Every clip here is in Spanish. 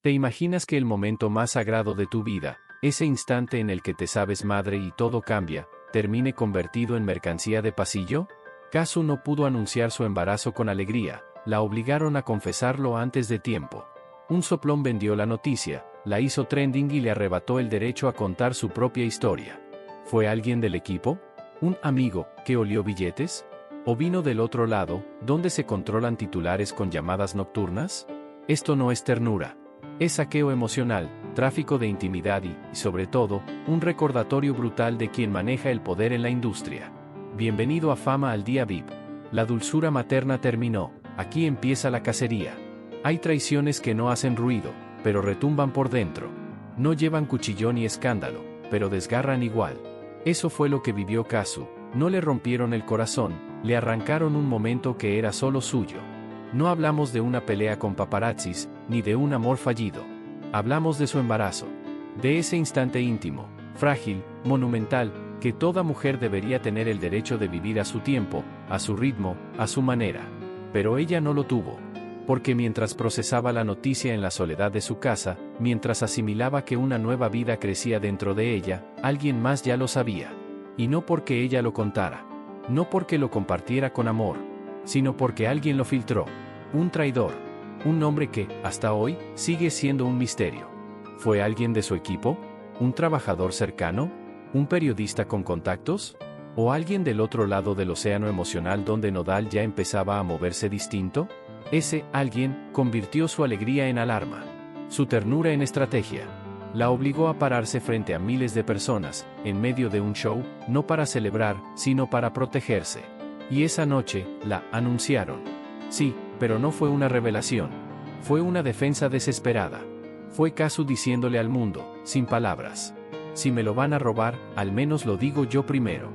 ¿Te imaginas que el momento más sagrado de tu vida, ese instante en el que te sabes madre y todo cambia, termine convertido en mercancía de pasillo? Kazu no pudo anunciar su embarazo con alegría, la obligaron a confesarlo antes de tiempo. Un soplón vendió la noticia, la hizo trending y le arrebató el derecho a contar su propia historia. ¿Fue alguien del equipo? ¿Un amigo que olió billetes? ¿O vino del otro lado, donde se controlan titulares con llamadas nocturnas? Esto no es ternura. Es saqueo emocional, tráfico de intimidad y, sobre todo, un recordatorio brutal de quien maneja el poder en la industria. Bienvenido a Fama al Día VIP. La dulzura materna terminó, aquí empieza la cacería. Hay traiciones que no hacen ruido, pero retumban por dentro. No llevan cuchillón ni escándalo, pero desgarran igual. Eso fue lo que vivió Kazu. No le rompieron el corazón, le arrancaron un momento que era solo suyo. No hablamos de una pelea con paparazzis, ni de un amor fallido. Hablamos de su embarazo. De ese instante íntimo, frágil, monumental, que toda mujer debería tener el derecho de vivir a su tiempo, a su ritmo, a su manera. Pero ella no lo tuvo. Porque mientras procesaba la noticia en la soledad de su casa, mientras asimilaba que una nueva vida crecía dentro de ella, alguien más ya lo sabía. Y no porque ella lo contara. No porque lo compartiera con amor. Sino porque alguien lo filtró. Un traidor. Un hombre que, hasta hoy, sigue siendo un misterio. ¿Fue alguien de su equipo? ¿Un trabajador cercano? ¿Un periodista con contactos? ¿O alguien del otro lado del océano emocional donde Nodal ya empezaba a moverse distinto? Ese alguien convirtió su alegría en alarma. Su ternura en estrategia. La obligó a pararse frente a miles de personas, en medio de un show, no para celebrar, sino para protegerse. Y esa noche, la anunciaron. Sí, pero no fue una revelación. Fue una defensa desesperada. Fue Kazu diciéndole al mundo, sin palabras. Si me lo van a robar, al menos lo digo yo primero.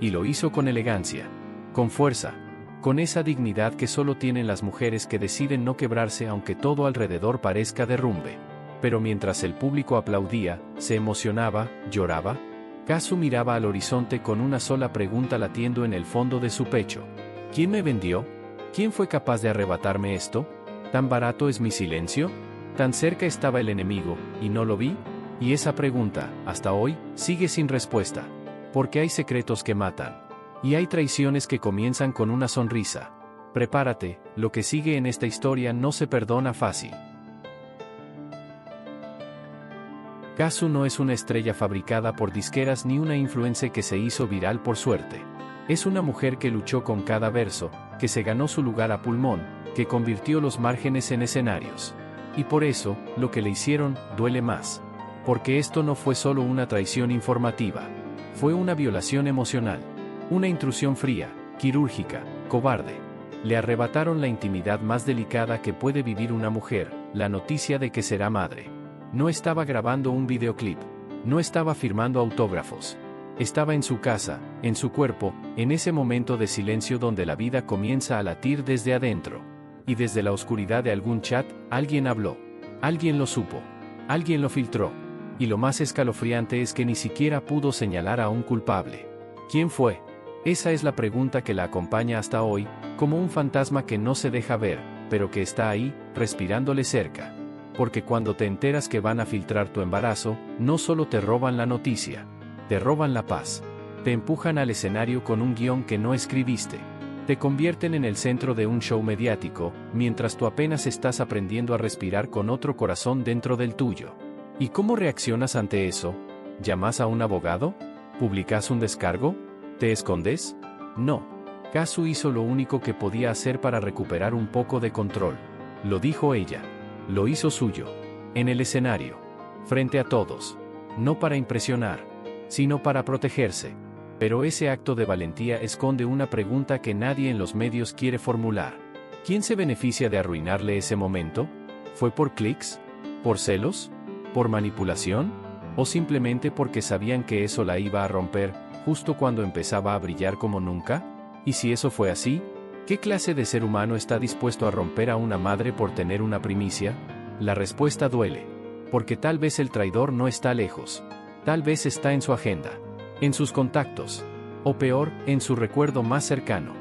Y lo hizo con elegancia. Con fuerza. Con esa dignidad que solo tienen las mujeres que deciden no quebrarse aunque todo alrededor parezca derrumbe. Pero mientras el público aplaudía, se emocionaba, lloraba, Kazu miraba al horizonte con una sola pregunta latiendo en el fondo de su pecho. ¿Quién me vendió? ¿Quién fue capaz de arrebatarme esto? ¿Tan barato es mi silencio? ¿Tan cerca estaba el enemigo, y no lo vi? Y esa pregunta, hasta hoy, sigue sin respuesta. Porque hay secretos que matan. Y hay traiciones que comienzan con una sonrisa. Prepárate, lo que sigue en esta historia no se perdona fácil. Kazu no es una estrella fabricada por disqueras ni una influencer que se hizo viral por suerte. Es una mujer que luchó con cada verso, que se ganó su lugar a pulmón, que convirtió los márgenes en escenarios. Y por eso, lo que le hicieron, duele más. Porque esto no fue solo una traición informativa. Fue una violación emocional. Una intrusión fría, quirúrgica, cobarde. Le arrebataron la intimidad más delicada que puede vivir una mujer, la noticia de que será madre. No estaba grabando un videoclip. No estaba firmando autógrafos. Estaba en su casa, en su cuerpo, en ese momento de silencio donde la vida comienza a latir desde adentro. Y desde la oscuridad de algún chat, alguien habló. Alguien lo supo. Alguien lo filtró. Y lo más escalofriante es que ni siquiera pudo señalar a un culpable. ¿Quién fue? Esa es la pregunta que la acompaña hasta hoy, como un fantasma que no se deja ver, pero que está ahí, respirándole cerca. Porque cuando te enteras que van a filtrar tu embarazo, no solo te roban la noticia, te roban la paz. Te empujan al escenario con un guión que no escribiste. Te convierten en el centro de un show mediático, mientras tú apenas estás aprendiendo a respirar con otro corazón dentro del tuyo. ¿Y cómo reaccionas ante eso? ¿Llamas a un abogado? ¿Publicas un descargo? ¿Te escondes? No. Kazu hizo lo único que podía hacer para recuperar un poco de control. Lo dijo ella. Lo hizo suyo. En el escenario. Frente a todos. No para impresionar, sino para protegerse. Pero ese acto de valentía esconde una pregunta que nadie en los medios quiere formular. ¿Quién se beneficia de arruinarle ese momento? ¿Fue por clics? ¿Por celos? ¿Por manipulación? ¿O simplemente porque sabían que eso la iba a romper, justo cuando empezaba a brillar como nunca? ¿Y si eso fue así? ¿Qué clase de ser humano está dispuesto a romper a una madre por tener una primicia? La respuesta duele. Porque tal vez el traidor no está lejos. Tal vez está en su agenda. En sus contactos. O peor, en su recuerdo más cercano.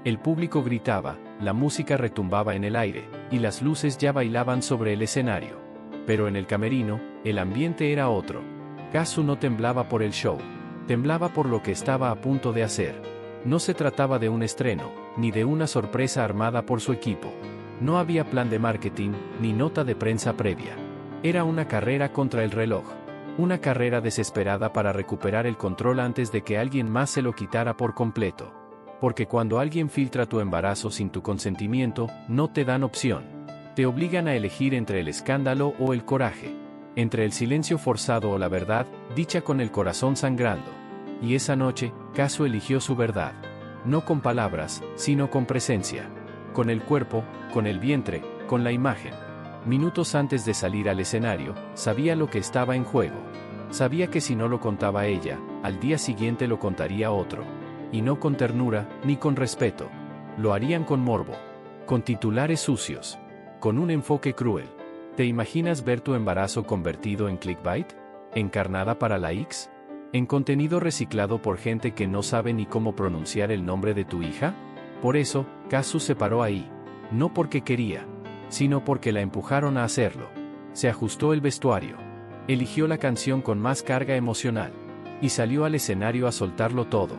El público gritaba, la música retumbaba en el aire, y las luces ya bailaban sobre el escenario. Pero en el camerino, el ambiente era otro. Kazu no temblaba por el show. Temblaba por lo que estaba a punto de hacer. No se trataba de un estreno, ni de una sorpresa armada por su equipo. No había plan de marketing, ni nota de prensa previa. Era una carrera contra el reloj. Una carrera desesperada para recuperar el control antes de que alguien más se lo quitara por completo. Porque cuando alguien filtra tu embarazo sin tu consentimiento, no te dan opción. Te obligan a elegir entre el escándalo o el coraje. Entre el silencio forzado o la verdad, dicha con el corazón sangrando. Y esa noche, Kazu eligió su verdad. No con palabras, sino con presencia. Con el cuerpo, con el vientre, con la imagen. Minutos antes de salir al escenario, sabía lo que estaba en juego. Sabía que si no lo contaba ella, al día siguiente lo contaría otro. Y no con ternura, ni con respeto. Lo harían con morbo. Con titulares sucios. Con un enfoque cruel. ¿Te imaginas ver tu embarazo convertido en clickbait? ¿En carnada para likes? ¿En contenido reciclado por gente que no sabe ni cómo pronunciar el nombre de tu hija? Por eso, Kazu se paró ahí. No porque quería, sino porque la empujaron a hacerlo. Se ajustó el vestuario. Eligió la canción con más carga emocional. Y salió al escenario a soltarlo todo.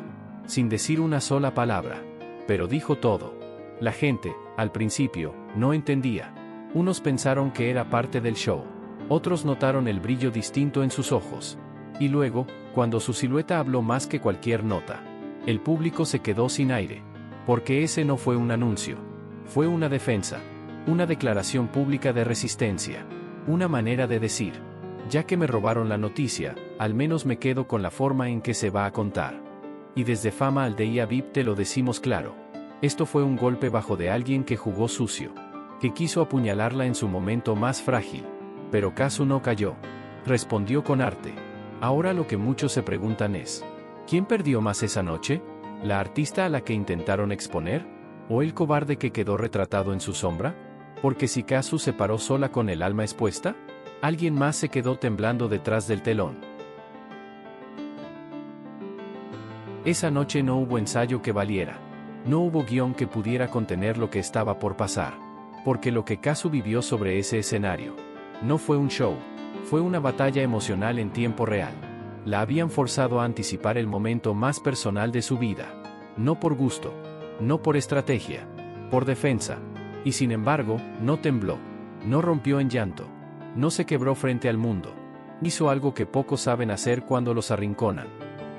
Sin decir una sola palabra. Pero dijo todo. La gente, al principio, no entendía. Unos pensaron que era parte del show. Otros notaron el brillo distinto en sus ojos. Y luego, cuando su silueta habló más que cualquier nota, el público se quedó sin aire. Porque ese no fue un anuncio. Fue una defensa. Una declaración pública de resistencia. Una manera de decir: ya que me robaron la noticia, al menos me quedo con la forma en que se va a contar. Y desde Fama Aldeia VIP te lo decimos claro. Esto fue un golpe bajo de alguien que jugó sucio. Que quiso apuñalarla en su momento más frágil. Pero Kazu no cayó. Respondió con arte. Ahora lo que muchos se preguntan es: ¿quién perdió más esa noche? ¿La artista a la que intentaron exponer? ¿O el cobarde que quedó retratado en su sombra? Porque si Kazu se paró sola con el alma expuesta, alguien más se quedó temblando detrás del telón. Esa noche no hubo ensayo que valiera. No hubo guión que pudiera contener lo que estaba por pasar. Porque lo que Kazu vivió sobre ese escenario no fue un show, fue una batalla emocional en tiempo real. La habían forzado a anticipar el momento más personal de su vida. No por gusto, no por estrategia, por defensa. Y sin embargo, no tembló, no rompió en llanto, no se quebró frente al mundo. Hizo algo que pocos saben hacer cuando los arrinconan.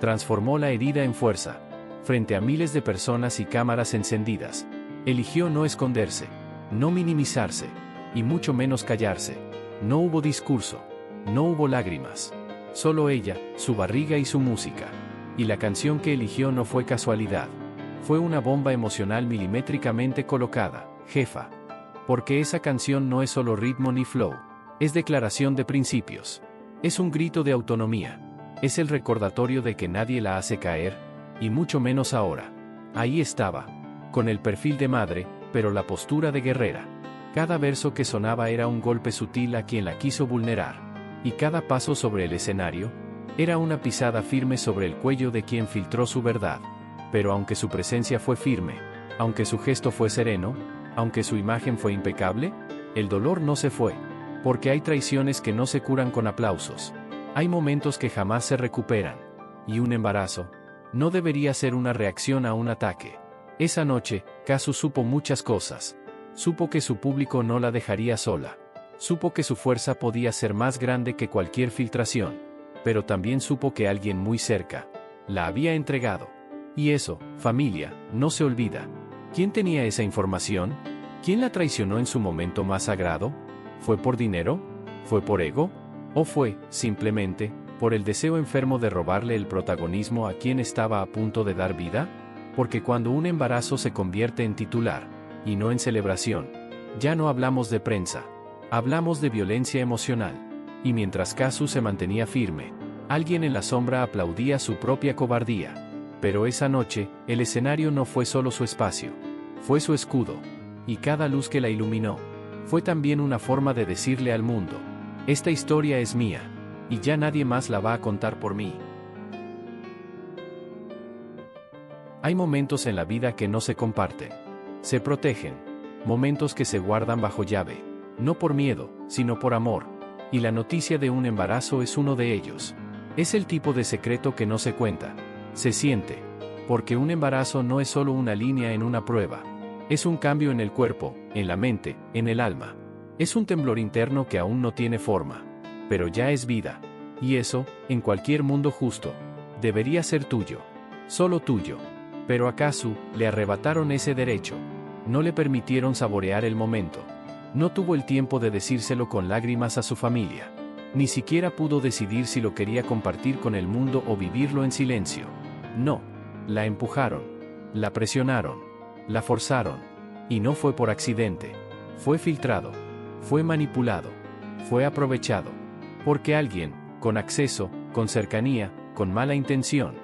Transformó la herida en fuerza. Frente a miles de personas y cámaras encendidas. Eligió no esconderse, no minimizarse, y mucho menos callarse. No hubo discurso, no hubo lágrimas. Solo ella, su barriga y su música. Y la canción que eligió no fue casualidad. Fue una bomba emocional milimétricamente colocada, jefa. Porque esa canción no es solo ritmo ni flow. Es declaración de principios. Es un grito de autonomía. Es el recordatorio de que nadie la hace caer, y mucho menos ahora. Ahí estaba. Con el perfil de madre, pero la postura de guerrera. Cada verso que sonaba era un golpe sutil a quien la quiso vulnerar. Y cada paso sobre el escenario era una pisada firme sobre el cuello de quien filtró su verdad. Pero aunque su presencia fue firme, aunque su gesto fue sereno, aunque su imagen fue impecable, el dolor no se fue. Porque hay traiciones que no se curan con aplausos. Hay momentos que jamás se recuperan. Y un embarazo no debería ser una reacción a un ataque. Esa noche, Kazu supo muchas cosas. Supo que su público no la dejaría sola. Supo que su fuerza podía ser más grande que cualquier filtración. Pero también supo que alguien muy cerca la había entregado. Y eso, familia, no se olvida. ¿Quién tenía esa información? ¿Quién la traicionó en su momento más sagrado? ¿Fue por dinero? ¿Fue por ego? ¿O fue, simplemente, por el deseo enfermo de robarle el protagonismo a quien estaba a punto de dar vida? Porque cuando un embarazo se convierte en titular, y no en celebración, ya no hablamos de prensa, hablamos de violencia emocional. Y mientras Kazu se mantenía firme, alguien en la sombra aplaudía su propia cobardía. Pero esa noche, el escenario no fue solo su espacio, fue su escudo. Y cada luz que la iluminó, fue también una forma de decirle al mundo: esta historia es mía, y ya nadie más la va a contar por mí. Hay momentos en la vida que no se comparten. Se protegen. Momentos que se guardan bajo llave. No por miedo, sino por amor. Y la noticia de un embarazo es uno de ellos. Es el tipo de secreto que no se cuenta. Se siente. Porque un embarazo no es solo una línea en una prueba. Es un cambio en el cuerpo, en la mente, en el alma. Es un temblor interno que aún no tiene forma. Pero ya es vida. Y eso, en cualquier mundo justo, debería ser tuyo. Solo tuyo. Pero a Kazu le arrebataron ese derecho. No le permitieron saborear el momento. No tuvo el tiempo de decírselo con lágrimas a su familia. Ni siquiera pudo decidir si lo quería compartir con el mundo o vivirlo en silencio. No. La empujaron. La presionaron. La forzaron. Y no fue por accidente. Fue filtrado. Fue manipulado. Fue aprovechado. Porque alguien, con acceso, con cercanía, con mala intención,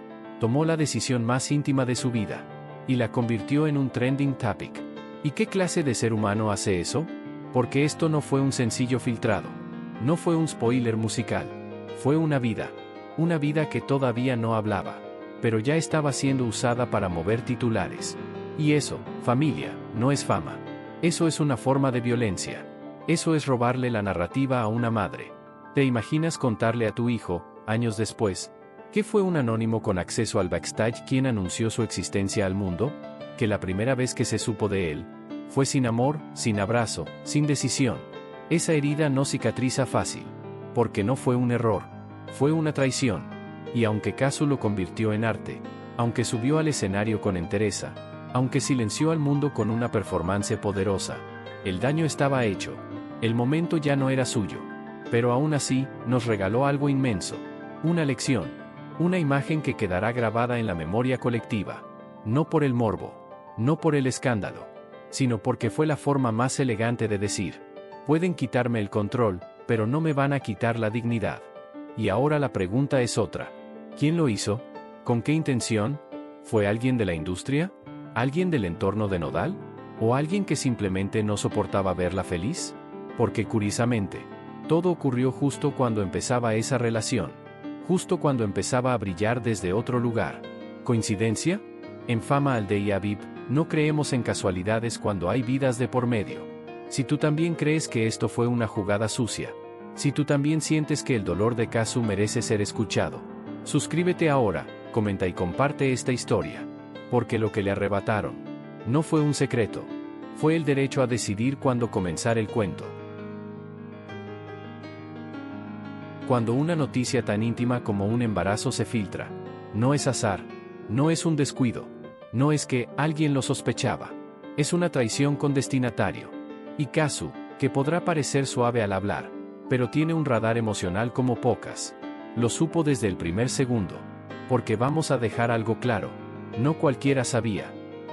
tomó la decisión más íntima de su vida. Y la convirtió en un trending topic. ¿Y qué clase de ser humano hace eso? Porque esto no fue un sencillo filtrado. No fue un spoiler musical. Fue una vida. Una vida que todavía no hablaba. Pero ya estaba siendo usada para mover titulares. Y eso, familia, no es fama. Eso es una forma de violencia. Eso es robarle la narrativa a una madre. ¿Te imaginas contarle a tu hijo, años después, que fue un anónimo con acceso al backstage quien anunció su existencia al mundo? Que la primera vez que se supo de él, fue sin amor, sin abrazo, sin decisión. Esa herida no cicatriza fácil. Porque no fue un error. Fue una traición. Y aunque Kazu lo convirtió en arte, aunque subió al escenario con entereza, aunque silenció al mundo con una performance poderosa, el daño estaba hecho. El momento ya no era suyo. Pero aún así, nos regaló algo inmenso. Una lección. Una imagen que quedará grabada en la memoria colectiva. No por el morbo. No por el escándalo. Sino porque fue la forma más elegante de decir: pueden quitarme el control, pero no me van a quitar la dignidad. Y ahora la pregunta es otra. ¿Quién lo hizo? ¿Con qué intención? ¿Fue alguien de la industria? ¿Alguien del entorno de Nodal? ¿O alguien que simplemente no soportaba verla feliz? Porque curiosamente, todo ocurrió justo cuando empezaba esa relación. Justo cuando empezaba a brillar desde otro lugar. ¿Coincidencia? En Fama al Day Aviv, no creemos en casualidades cuando hay vidas de por medio. Si tú también crees que esto fue una jugada sucia, si tú también sientes que el dolor de Kazu merece ser escuchado, suscríbete ahora, comenta y comparte esta historia. Porque lo que le arrebataron no fue un secreto, fue el derecho a decidir cuándo comenzar el cuento. Cuando una noticia tan íntima como un embarazo se filtra, no es azar, no es un descuido, no es que alguien lo sospechaba, es una traición con destinatario. Y Kazu, que podrá parecer suave al hablar, pero tiene un radar emocional como pocas, lo supo desde el primer segundo. Porque vamos a dejar algo claro, no cualquiera sabía,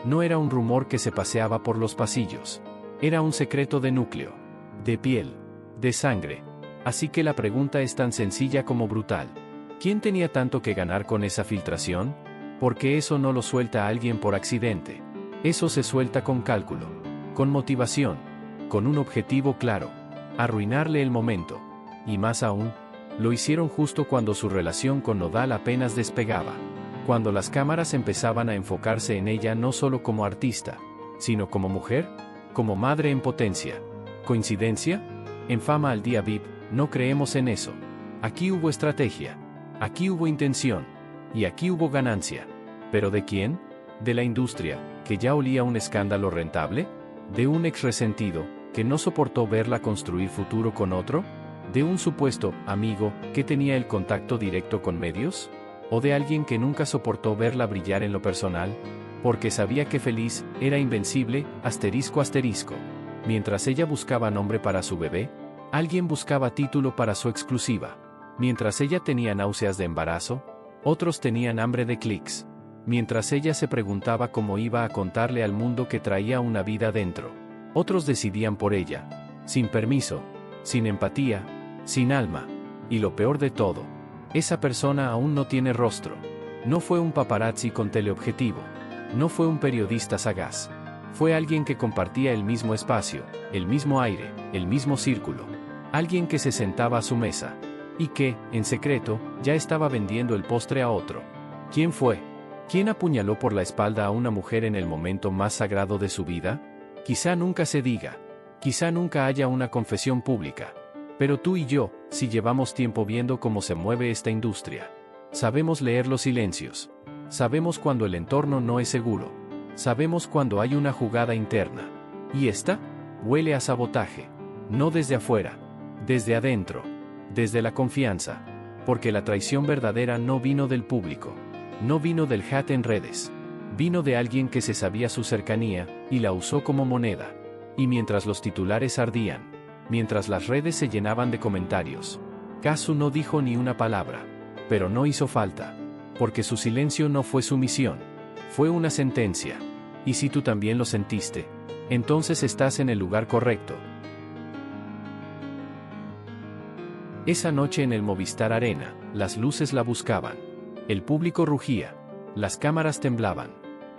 no era un rumor que se paseaba por los pasillos, era un secreto de núcleo, de piel, de sangre. Así que la pregunta es tan sencilla como brutal. ¿Quién tenía tanto que ganar con esa filtración? Porque eso no lo suelta alguien por accidente. Eso se suelta con cálculo, con motivación, con un objetivo claro: arruinarle el momento. Y más aún, lo hicieron justo cuando su relación con Nodal apenas despegaba. Cuando las cámaras empezaban a enfocarse en ella no solo como artista, sino como mujer, como madre en potencia. ¿Coincidencia? En Fama al Día VIP, no creemos en eso. Aquí hubo estrategia, aquí hubo intención, y aquí hubo ganancia. ¿Pero de quién? ¿De la industria, que ya olía un escándalo rentable? ¿De un ex resentido, que no soportó verla construir futuro con otro? ¿De un supuesto amigo, que tenía el contacto directo con medios? ¿O de alguien que nunca soportó verla brillar en lo personal? Porque sabía que feliz, era invencible, asterisco asterisco. Mientras ella buscaba nombre para su bebé, alguien buscaba título para su exclusiva. Mientras ella tenía náuseas de embarazo, otros tenían hambre de clics. Mientras ella se preguntaba cómo iba a contarle al mundo que traía una vida dentro, otros decidían por ella, sin permiso, sin empatía, sin alma. Y lo peor de todo, esa persona aún no tiene rostro. No fue un paparazzi con teleobjetivo. No fue un periodista sagaz. Fue alguien que compartía el mismo espacio, el mismo aire, el mismo círculo. Alguien que se sentaba a su mesa. Y que, en secreto, ya estaba vendiendo el postre a otro. ¿Quién fue? ¿Quién apuñaló por la espalda a una mujer en el momento más sagrado de su vida? Quizá nunca se diga. Quizá nunca haya una confesión pública. Pero tú y yo, si llevamos tiempo viendo cómo se mueve esta industria, sabemos leer los silencios. Sabemos cuando el entorno no es seguro. Sabemos cuando hay una jugada interna. Y esta huele a sabotaje. No desde afuera, desde adentro, desde la confianza. Porque la traición verdadera no vino del público. No vino del hate en redes. Vino de alguien que se sabía su cercanía, y la usó como moneda. Y mientras los titulares ardían, mientras las redes se llenaban de comentarios, Kazu no dijo ni una palabra. Pero no hizo falta. Porque su silencio no fue sumisión. Fue una sentencia. Y si tú también lo sentiste, entonces estás en el lugar correcto. Esa noche en el Movistar Arena, las luces la buscaban. El público rugía. Las cámaras temblaban.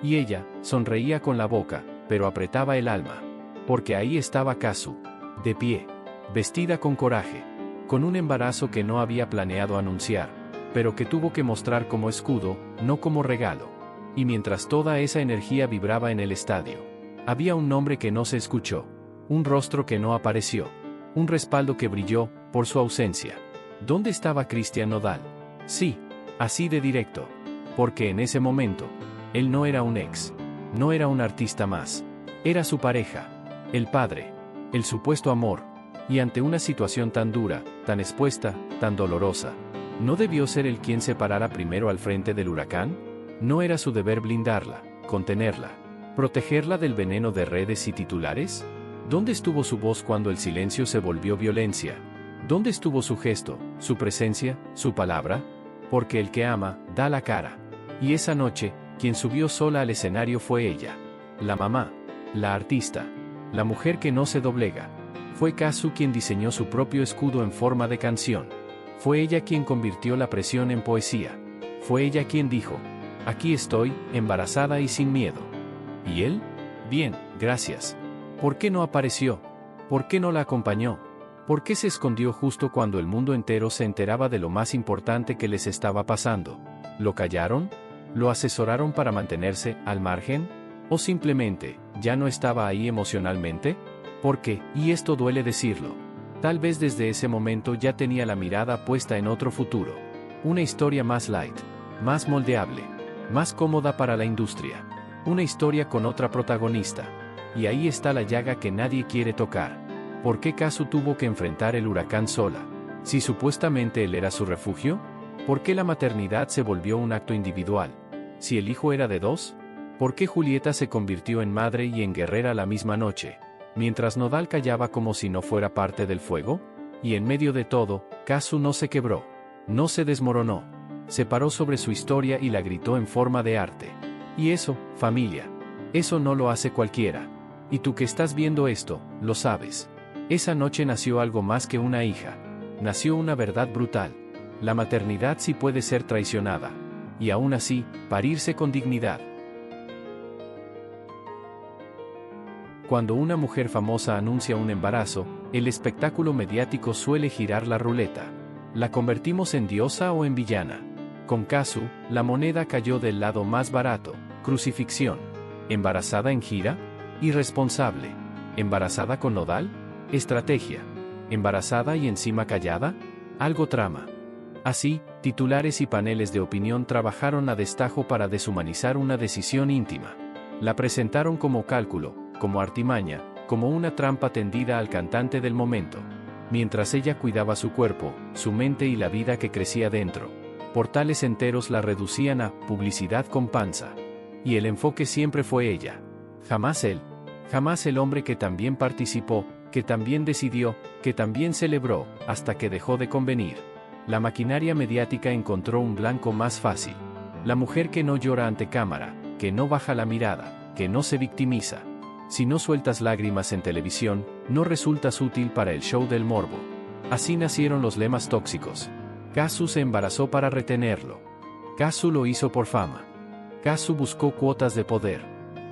Y ella, sonreía con la boca, pero apretaba el alma. Porque ahí estaba Kazu, de pie, vestida con coraje, con un embarazo que no había planeado anunciar, pero que tuvo que mostrar como escudo, no como regalo. Y mientras toda esa energía vibraba en el estadio, había un nombre que no se escuchó, un rostro que no apareció, un respaldo que brilló, por su ausencia. ¿Dónde estaba Cristian Nodal? Sí, así de directo. Porque en ese momento, él no era un ex, no era un artista más, era su pareja, el padre, el supuesto amor, y ante una situación tan dura, tan expuesta, tan dolorosa, ¿no debió ser él quien se parara primero al frente del huracán? ¿No era su deber blindarla, contenerla, protegerla del veneno de redes y titulares? ¿Dónde estuvo su voz cuando el silencio se volvió violencia? ¿Dónde estuvo su gesto, su presencia, su palabra? Porque el que ama, da la cara. Y esa noche, quien subió sola al escenario fue ella. La mamá, la artista, la mujer que no se doblega. Fue Kazu quien diseñó su propio escudo en forma de canción. Fue ella quien convirtió la presión en poesía. Fue ella quien dijo: aquí estoy, embarazada y sin miedo. ¿Y él? Bien, gracias. ¿Por qué no apareció? ¿Por qué no la acompañó? ¿Por qué se escondió justo cuando el mundo entero se enteraba de lo más importante que les estaba pasando? ¿Lo callaron? ¿Lo asesoraron para mantenerse al margen? ¿O simplemente, ya no estaba ahí emocionalmente? Porque, y esto duele decirlo, tal vez desde ese momento ya tenía la mirada puesta en otro futuro. Una historia más light, más moldeable, más cómoda para la industria. Una historia con otra protagonista. Y ahí está la llaga que nadie quiere tocar. ¿Por qué Kazu tuvo que enfrentar el huracán sola? Si supuestamente él era su refugio. ¿Por qué la maternidad se volvió un acto individual? Si el hijo era de dos. ¿Por qué Julieta se convirtió en madre y en guerrera la misma noche, mientras Nodal callaba como si no fuera parte del fuego? Y en medio de todo, Kazu no se quebró, no se desmoronó, se paró sobre su historia y la gritó en forma de arte. Y eso, familia, eso no lo hace cualquiera. Y tú que estás viendo esto, lo sabes. Esa noche nació algo más que una hija. Nació una verdad brutal. La maternidad sí puede ser traicionada. Y aún así, parirse con dignidad. Cuando una mujer famosa anuncia un embarazo, el espectáculo mediático suele girar la ruleta. ¿La convertimos en diosa o en villana? Con Kazu, la moneda cayó del lado más barato, crucifixión. ¿Embarazada en gira? Irresponsable. ¿Embarazada con Nodal? Estrategia. ¿Embarazada y encima callada? Algo trama. Así, titulares y paneles de opinión trabajaron a destajo para deshumanizar una decisión íntima. La presentaron como cálculo, como artimaña, como una trampa tendida al cantante del momento. Mientras ella cuidaba su cuerpo, su mente y la vida que crecía dentro. Portales enteros la reducían a publicidad con panza. Y el enfoque siempre fue ella. Jamás él. Jamás el hombre que también participó, que también decidió, que también celebró, hasta que dejó de convenir. La maquinaria mediática encontró un blanco más fácil. La mujer que no llora ante cámara, que no baja la mirada, que no se victimiza. Si no sueltas lágrimas en televisión, no resultas útil para el show del morbo. Así nacieron los lemas tóxicos. Kazu se embarazó para retenerlo. Kazu lo hizo por fama. Kazu buscó cuotas de poder.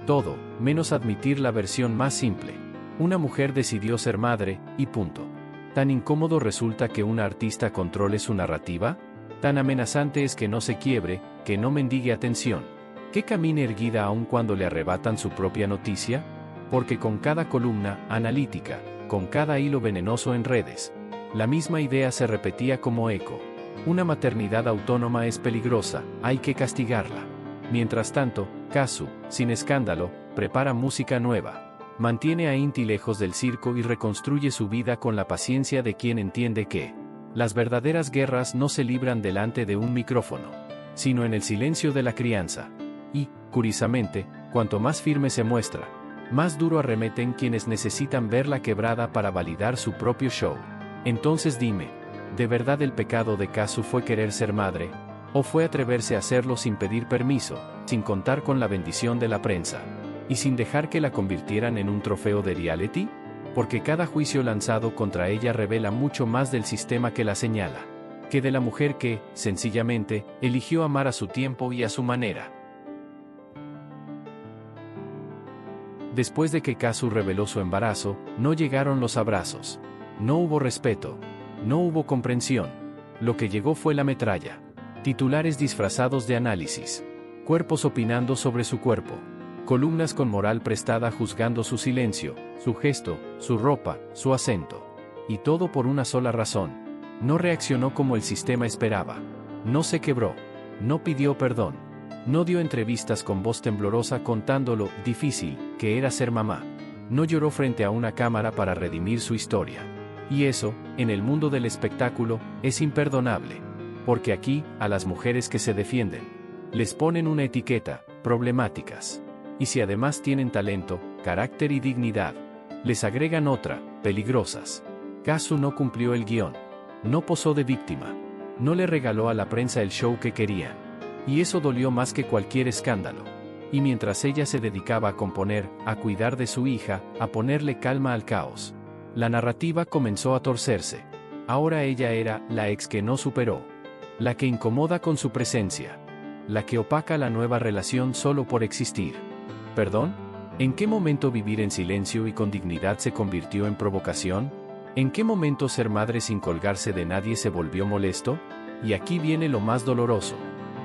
Todo, menos admitir la versión más simple. Una mujer decidió ser madre, y punto. ¿Tan incómodo resulta que una artista controle su narrativa? ¿Tan amenazante es que no se quiebre, que no mendigue atención? ¿Qué camine erguida aun cuando le arrebatan su propia noticia? Porque con cada columna analítica, con cada hilo venenoso en redes, la misma idea se repetía como eco. Una maternidad autónoma es peligrosa, hay que castigarla. Mientras tanto, Kazu, sin escándalo, prepara música nueva. Mantiene a Inti lejos del circo y reconstruye su vida con la paciencia de quien entiende que las verdaderas guerras no se libran delante de un micrófono, sino en el silencio de la crianza. Y, curiosamente, cuanto más firme se muestra, más duro arremeten quienes necesitan verla quebrada para validar su propio show. Entonces dime, ¿de verdad el pecado de Kazu fue querer ser madre? ¿O fue atreverse a hacerlo sin pedir permiso, sin contar con la bendición de la prensa, y sin dejar que la convirtieran en un trofeo de reality? Porque cada juicio lanzado contra ella revela mucho más del sistema que la señala, que de la mujer que, sencillamente, eligió amar a su tiempo y a su manera. Después de que Kazu reveló su embarazo, no llegaron los abrazos. No hubo respeto. No hubo comprensión. Lo que llegó fue la metralla. Titulares disfrazados de análisis. Cuerpos opinando sobre su cuerpo. Columnas con moral prestada juzgando su silencio, su gesto, su ropa, su acento. Y todo por una sola razón. No reaccionó como el sistema esperaba. No se quebró. No pidió perdón. No dio entrevistas con voz temblorosa contando lo difícil que era ser mamá. No lloró frente a una cámara para redimir su historia. Y eso, en el mundo del espectáculo, es imperdonable. Porque aquí, a las mujeres que se defienden, les ponen una etiqueta, problemáticas. Y si además tienen talento, carácter y dignidad, les agregan otra, peligrosas. Kazu no cumplió el guión. No posó de víctima. No le regaló a la prensa el show que querían. Y eso dolió más que cualquier escándalo. Y mientras ella se dedicaba a componer, a cuidar de su hija, a ponerle calma al caos, la narrativa comenzó a torcerse. Ahora ella era la ex que no superó. La que incomoda con su presencia. La que opaca la nueva relación solo por existir. ¿Perdón? ¿En qué momento vivir en silencio y con dignidad se convirtió en provocación? ¿En qué momento ser madre sin colgarse de nadie se volvió molesto? Y aquí viene lo más doloroso.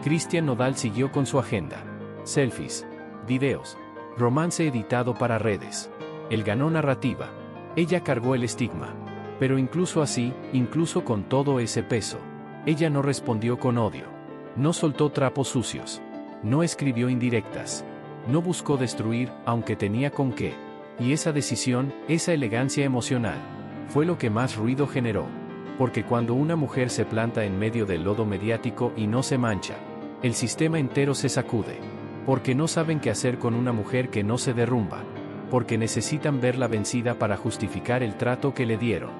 Cristian Nodal siguió con su agenda. Selfies, videos, romance editado para redes. Él ganó narrativa. Ella cargó el estigma. Pero incluso así, incluso con todo ese peso, ella no respondió con odio. No soltó trapos sucios. No escribió indirectas. No buscó destruir, aunque tenía con qué. Y esa decisión, esa elegancia emocional, fue lo que más ruido generó. Porque cuando una mujer se planta en medio del lodo mediático y no se mancha, el sistema entero se sacude. Porque no saben qué hacer con una mujer que no se derrumba. Porque necesitan verla vencida para justificar el trato que le dieron.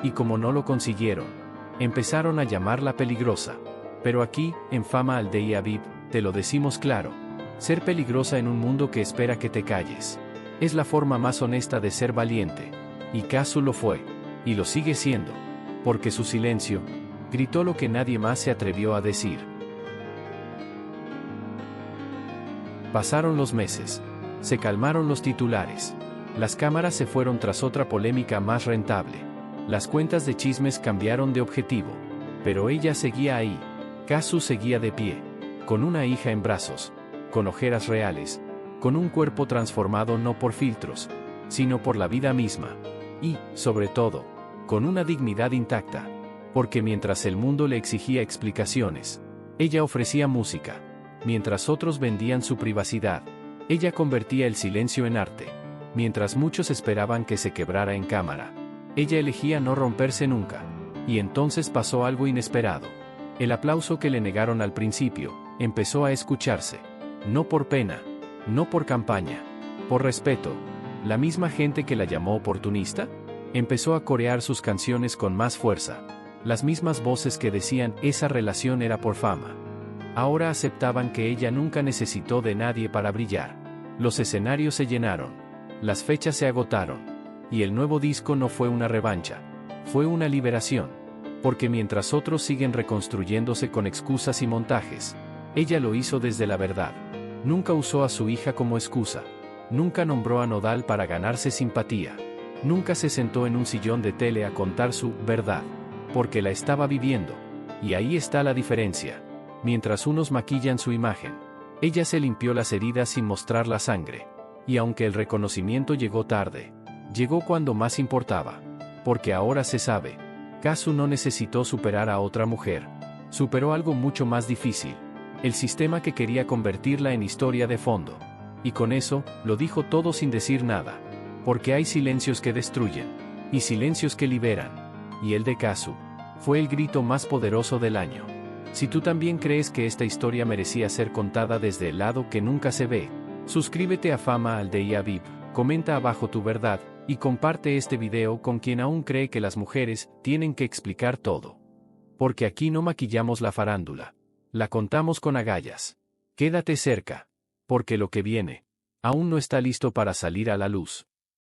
Y como no lo consiguieron, empezaron a llamarla peligrosa. Pero aquí, en Fama Aldea VIP, te lo decimos claro. Ser peligrosa en un mundo que espera que te calles. Es la forma más honesta de ser valiente. Y Kazu lo fue. Y lo sigue siendo. Porque su silencio, gritó lo que nadie más se atrevió a decir. Pasaron los meses. Se calmaron los titulares. Las cámaras se fueron tras otra polémica más rentable. Las cuentas de chismes cambiaron de objetivo. Pero ella seguía ahí. Kazu seguía de pie. Con una hija en brazos. Con ojeras reales. Con un cuerpo transformado no por filtros, sino por la vida misma. Y, sobre todo, con una dignidad intacta. Porque mientras el mundo le exigía explicaciones, ella ofrecía música. Mientras otros vendían su privacidad, ella convertía el silencio en arte. Mientras muchos esperaban que se quebrara en cámara, ella elegía no romperse nunca. Y entonces pasó algo inesperado. El aplauso que le negaron al principio, empezó a escucharse. No por pena, no por campaña, por respeto. La misma gente que la llamó oportunista, empezó a corear sus canciones con más fuerza. Las mismas voces que decían esa relación era por fama. Ahora aceptaban que ella nunca necesitó de nadie para brillar. Los escenarios se llenaron. Las fechas se agotaron. Y el nuevo disco no fue una revancha. Fue una liberación. Porque mientras otros siguen reconstruyéndose con excusas y montajes, ella lo hizo desde la verdad. Nunca usó a su hija como excusa. Nunca nombró a Nodal para ganarse simpatía. Nunca se sentó en un sillón de tele a contar su verdad. Porque la estaba viviendo. Y ahí está la diferencia. Mientras unos maquillan su imagen, Ella se limpió las heridas sin mostrar la sangre. Y aunque el reconocimiento llegó tarde, llegó cuando más importaba. Porque ahora se sabe. Kazu no necesitó superar a otra mujer. Superó algo mucho más difícil. El sistema que quería convertirla en historia de fondo. Y con eso, lo dijo todo sin decir nada. Porque hay silencios que destruyen. Y silencios que liberan. Y el de Kazu fue el grito más poderoso del año. Si tú también crees que esta historia merecía ser contada desde el lado que nunca se ve, suscríbete a Fama al Day Aviv, comenta abajo tu verdad, y comparte este video con quien aún cree que las mujeres tienen que explicar todo. Porque aquí no maquillamos la farándula. La contamos con agallas. Quédate cerca. Porque lo que viene aún no está listo para salir a la luz.